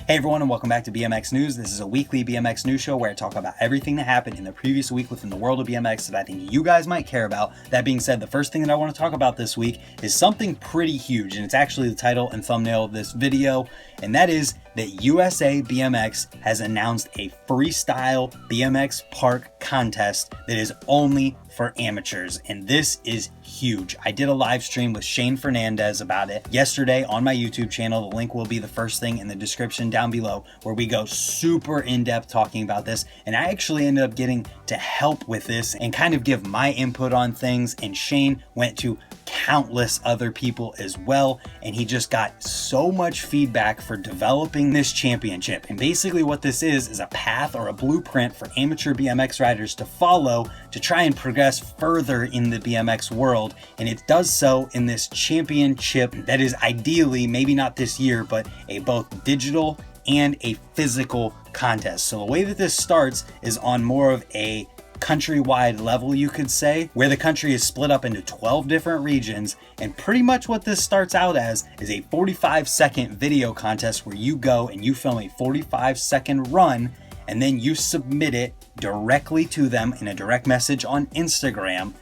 Hey everyone, and welcome back to BMX News. This is a weekly BMX news show where I talk about everything that happened in the previous week within the world of BMX that I think you guys might care about. That being said, the first thing that I want to talk about this week is something pretty huge, and it's actually the title and thumbnail of this video, and that is that USA BMX has announced a freestyle BMX park contest that is only for amateurs, and this is huge. I did a live stream with Shane Fernandez about it yesterday on my YouTube channel. The link will be the first thing in the description down below, where we go super in-depth talking about this, and I actually ended up getting to help with this and kind of give my input on things, and Shane went to countless other people as well, and he just got so much feedback for developing this championship. And basically what this is a path or a blueprint for amateur BMX riders to follow to try and progress further in the BMX world, and it does so in this championship that is ideally, maybe not this year, but a both digital and a physical contest. So the way that this starts is on more of a countrywide level, you could say, where the country is split up into 12 different regions, and pretty much what this starts out as is a 45-second video contest where you go and you film a 45-second run, and then you submit it directly to them in a direct message on Instagram,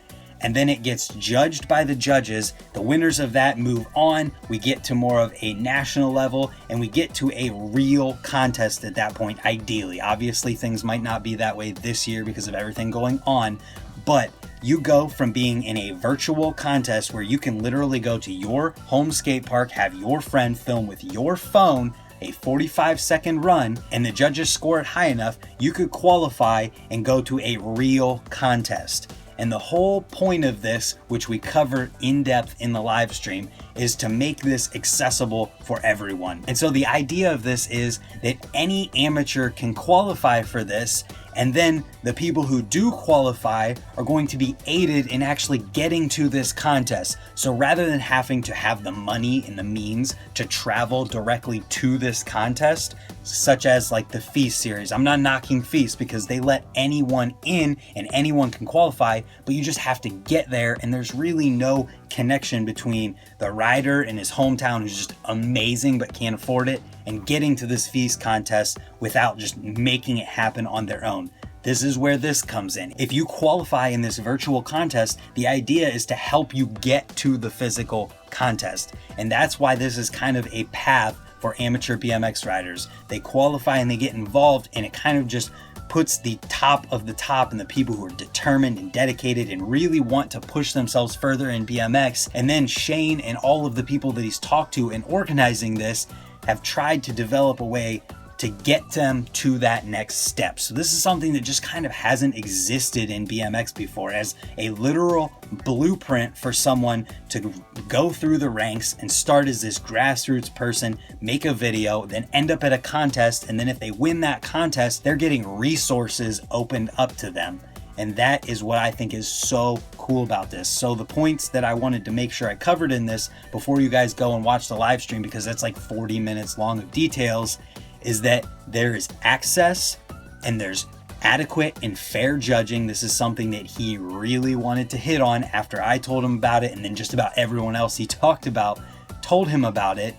and then it gets judged by the judges. The winners of that move on. We get to more of a national level, and we get to a real contest at that point, ideally. Obviously, things might not be that way this year because of everything going on, but you go from being in a virtual contest where you can literally go to your home skate park, have your friend film with your phone a 45-second run, and the judges score it high enough, you could qualify and go to a real contest. And the whole point of this, which we cover in depth in the live stream, is to make this accessible for everyone. And so the idea of this is that any amateur can qualify for this, and then the people who do qualify are going to be aided in actually getting to this contest. So rather than having to have the money and the means to travel directly to this contest, such as like the Feast series, I'm not knocking Feast because they let anyone in and anyone can qualify, but you just have to get there, and there's really no connection between the rider in his hometown who's just amazing but can't afford it and getting to this Feast contest without just making it happen on their own. This is where this comes in. If you qualify in this virtual contest, the idea is to help you get to the physical contest. And that's why this is kind of a path for amateur BMX riders. They qualify and they get involved, and it kind of just puts the top of the top and the people who are determined and dedicated and really want to push themselves further in BMX. And then Shane and all of the people that he's talked to in organizing this have tried to develop a way to get them to that next step. So this is something that just kind of hasn't existed in BMX before, as a literal blueprint for someone to go through the ranks and start as this grassroots person, make a video, then end up at a contest, and then if they win that contest, they're getting resources opened up to them. And that is what I think is so cool about this. So the points that I wanted to make sure I covered in this before you guys go and watch the live stream, because that's like 40 minutes long of details, is that there is access and there's adequate and fair judging. This is something that he really wanted to hit on after I told him about it, and then just about everyone else he talked about told him about it.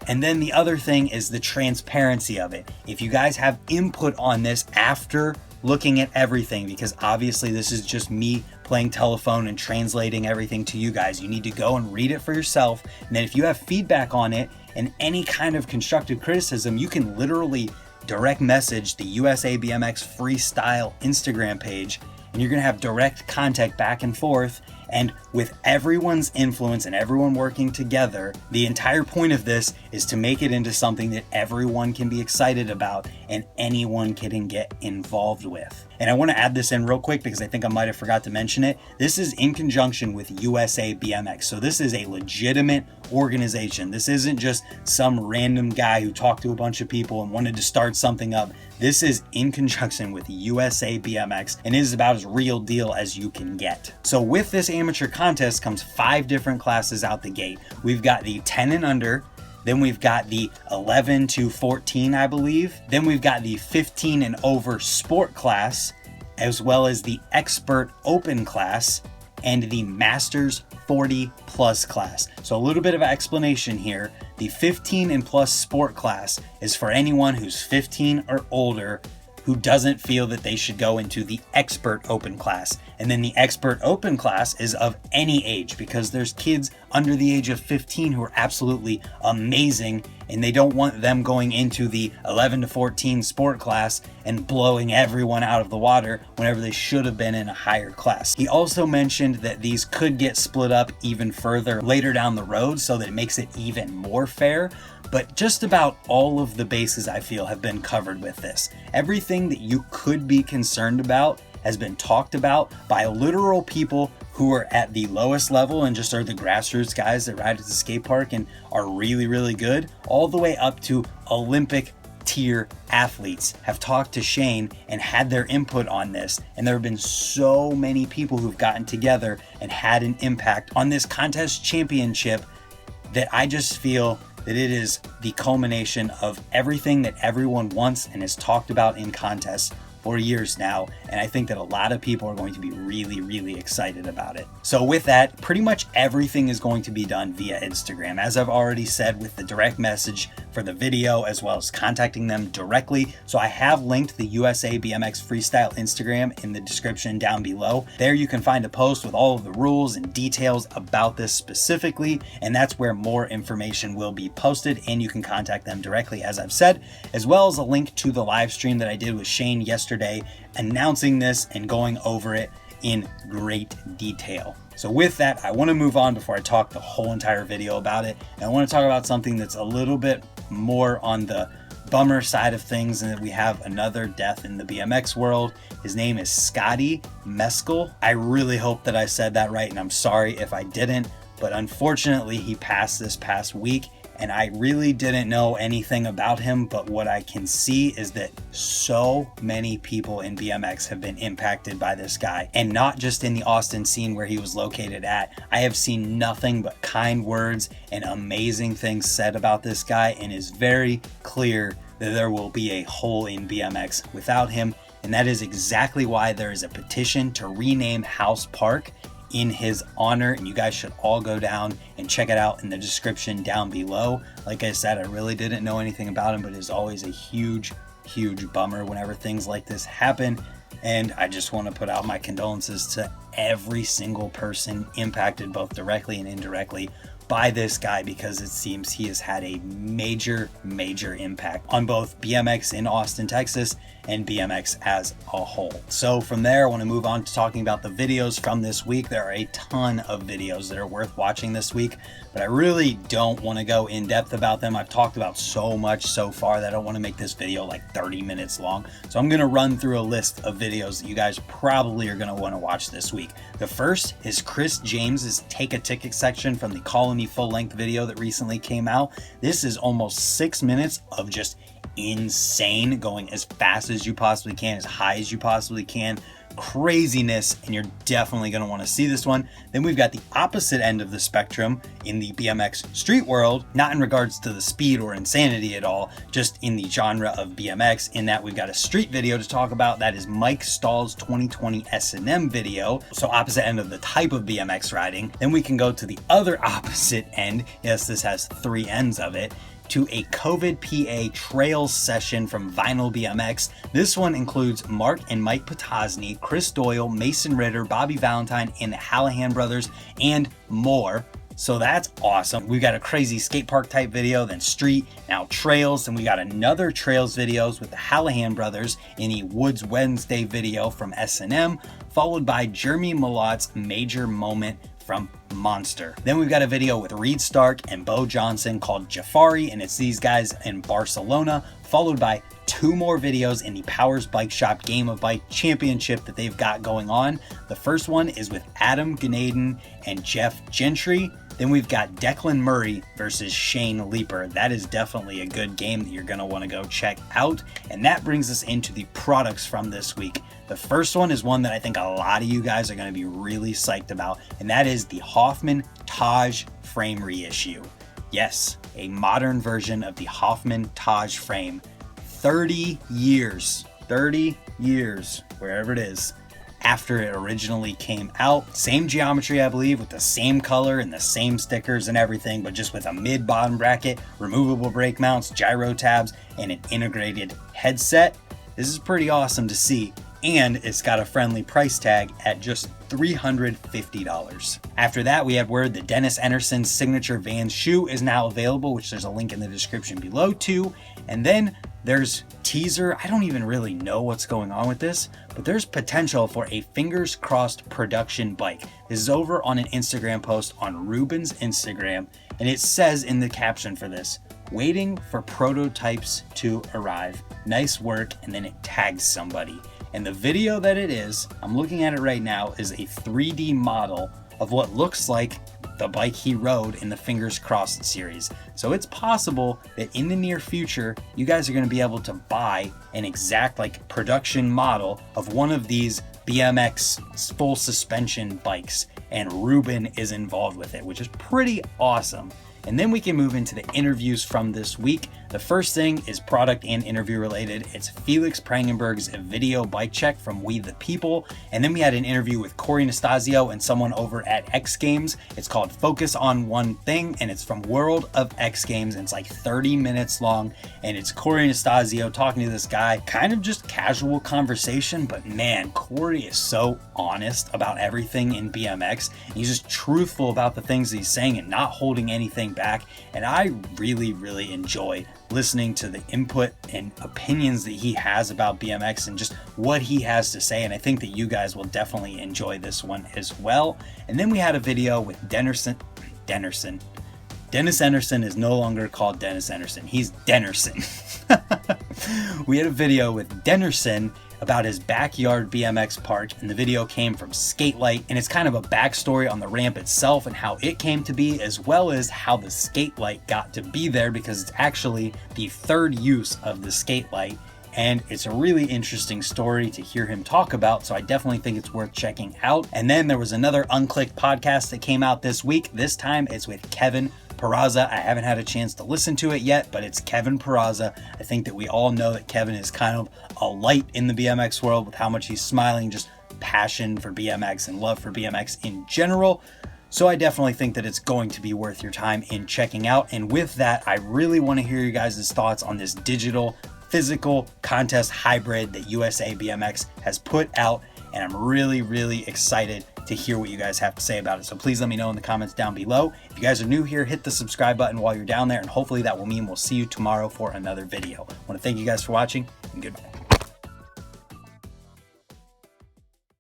And then the other thing is the transparency of it. If you guys have input on this after looking at everything, because obviously this is just me playing telephone and translating everything to you guys, you need to go and read it for yourself. And then if you have feedback on it and any kind of constructive criticism, you can literally direct message the USA BMX Freestyle Instagram page, and you're gonna have direct contact back and forth. And with everyone's influence and everyone working together, the entire point of this is to make it into something that everyone can be excited about and anyone can get involved with. And I want to add this in real quick because I think I might have forgot to mention it. This is in conjunction with USA BMX. So this is a legitimate organization. This isn't just some random guy who talked to a bunch of people and wanted to start something up. This is in conjunction with USA BMX, and it is about as real deal as you can get. So with this amateur contest comes 5 different classes out the gate. We've got the 10 and under, then we've got the 11 to 14, I believe. Then we've got the 15 and over sport class, as well as the expert open class and the masters 40 plus class. So a little bit of explanation here. The 15 and plus sport class is for anyone who's 15 or older who doesn't feel that they should go into the expert open class. And then the expert open class is of any age, because there's kids under the age of 15 who are absolutely amazing, and they don't want them going into the 11 to 14 sport class and blowing everyone out of the water whenever they should have been in a higher class. He also mentioned that these could get split up even further later down the road so that it makes it even more fair. But just about all of the bases, I feel, have been covered with this. Everything that you could be concerned about has been talked about by literal people who are at the lowest level and just are the grassroots guys that ride at the skate park and are really, really good, all the way up to Olympic tier athletes have talked to Shane and had their input on this. And there have been so many people who've gotten together and had an impact on this contest championship that I just feel that it is the culmination of everything that everyone wants and has talked about in contests for years now, and I think that a lot of people are going to be really, really excited about it. So with that, pretty much everything is going to be done via Instagram, as I've already said, with the direct message for the video, as well as contacting them directly. So I have linked the USA BMX Freestyle Instagram in the description down below. There you can find a post with all of the rules and details about this specifically, and that's where more information will be posted, and you can contact them directly, as I've said, as well as a link to the live stream that I did with Shane yesterday, announcing this and going over it in great detail. So with that, I want to move on before I talk the whole entire video about it. And I want to talk about something that's a little bit more on the bummer side of things, and that we have another death in the BMX world. His name is Scotty Mescal. I really hope that I said that right, and I'm sorry if I didn't, but unfortunately he passed this past week. And I really didn't know anything about him, but what I can see is that so many people in BMX have been impacted by this guy. And not just in the Austin scene where he was located at. I have seen nothing but kind words and amazing things said about this guy, and it's very clear that there will be a hole in BMX without him. And that is exactly why there is a petition to rename House Park in his honor, and you guys should all go down and check it out in the description down below. Like I said, I really didn't know anything about him, but it's always a huge bummer whenever things like this happen, and I just want to put out my condolences to every single person impacted, both directly and indirectly, by this guy, because it seems he has had a major impact on both BMX in Austin, Texas, and BMX as a whole. So from there, I want to move on to talking about the videos from this week. There are a ton of videos that are worth watching this week, but I really don't want to go in depth about them. I've talked about so much so far that I don't want to make this video like 30 minutes long. So I'm going to run through a list of videos that you guys probably are going to want to watch this week. The first is Chris James's Take a Ticket section from the Colony full-length video that recently came out. This is almost 6 minutes of just insane, going as fast as you possibly can, as high as you possibly can, craziness, and you're definitely going to want to see this one. Then we've got the opposite end of the spectrum in the BMX street world, not in regards to the speed or insanity at all, just in the genre of BMX, in that we've got a street video to talk about. That is Mike Stahl's 2020 S&M video, so opposite end of the type of BMX riding. Then we can go to the other opposite end, yes, this has 3 ends of it, to a COVID PA trails session from Vinyl BMX. This one includes Mark and Mike Potosny, Chris Doyle, Mason Ritter, Bobby Valentine, and the Hallahan brothers, and more. So that's awesome. We've got a crazy skate park type video, then street, now trails, and we got another trails videos with the Hallahan brothers in the Woods Wednesday video from S&M, followed by Jeremy Malot's Major Moment from Monster. Then we've got a video with Reed Stark and Bo Johnson called Jafari, and it's these guys in Barcelona, followed by 2 more videos in the Powers Bike Shop Game of Bike Championship that they've got going on. The first one is with Adam Gunaydin and Jeff Gentry. Then we've got Declan Murray versus Shane Leeper. That is definitely a good game that you're going to want to go check out. And that brings us into the products from this week. The first one is one that I think a lot of you guys are going to be really psyched about, and that is the Hoffman Taj frame reissue. Yes, a modern version of the Hoffman Taj frame. 30 years, wherever it is, after it originally came out. Same geometry, I believe, with the same color and the same stickers and everything, but just with a mid-bottom bracket, removable brake mounts, gyro tabs, and an integrated headset. This is pretty awesome to see, and it's got a friendly price tag at just $350. After that, we had word that Ennarson's signature Vans shoe is now available, which there's a link in the description below too. And then there's teaser. I don't even really know what's going on with this, but there's potential for a fingers crossed production bike. This is over on an Instagram post on Ruben's Instagram, and it says in the caption for this, "Waiting for prototypes to arrive. Nice work," and then it tags somebody. And the video that it is, I'm looking at it right now, is a 3D model of what looks like the bike he rode in the Fingers Crossed series. So it's possible that in the near future, you guys are going to be able to buy an exact like production model of one of these BMX full suspension bikes, and Ruben is involved with it, which is pretty awesome. And then we can move into the interviews from this week. The first thing is product and interview related. It's Felix Prangenberg's video bike check from WeThePeople. And then we had an interview with Cory, Nastazio, and someone over at X Games. It's called Focus on One Thing, and it's from World of X Games. And it's like 30 minutes long. And it's Cory and Nastazio talking to this guy, kind of just casual conversation. But man, Cory is so honest about everything in BMX. He's just truthful about the things he's saying and not holding anything back. And I really enjoy listening to the input and opinions that he has about BMX and just what he has to say. And I think that you guys will definitely enjoy this one as well. And then we had a video with Dennison. Dennis Enarson is no longer called Dennis Enarson. He's Dennison. We had a video with Dennison about his backyard BMX park, and the video came from Skatelite, and it's kind of a backstory on the ramp itself and how it came to be, as well as how the Skatelite got to be there, because it's actually the third use of the Skatelite, and it's a really interesting story to hear him talk about, so I definitely think it's worth checking out. And then there was another Unclicked podcast that came out this week. This time it's with Kevin Peraza. I haven't had a chance to listen to it yet, but it's Kevin Peraza. I think that we all know that Kevin is kind of a light in the BMX world with how much he's smiling, just passion for BMX and love for BMX in general. So I definitely think that it's going to be worth your time in checking out. And with that, I really want to hear you guys' thoughts on this digital physical contest hybrid that USA BMX has put out. And I'm really excited to hear what you guys have to say about it. So please let me know in the comments down below. If you guys are new here, hit the subscribe button while you're down there, and hopefully that will mean we'll see you tomorrow for another video. I want to thank you guys for watching, and goodbye.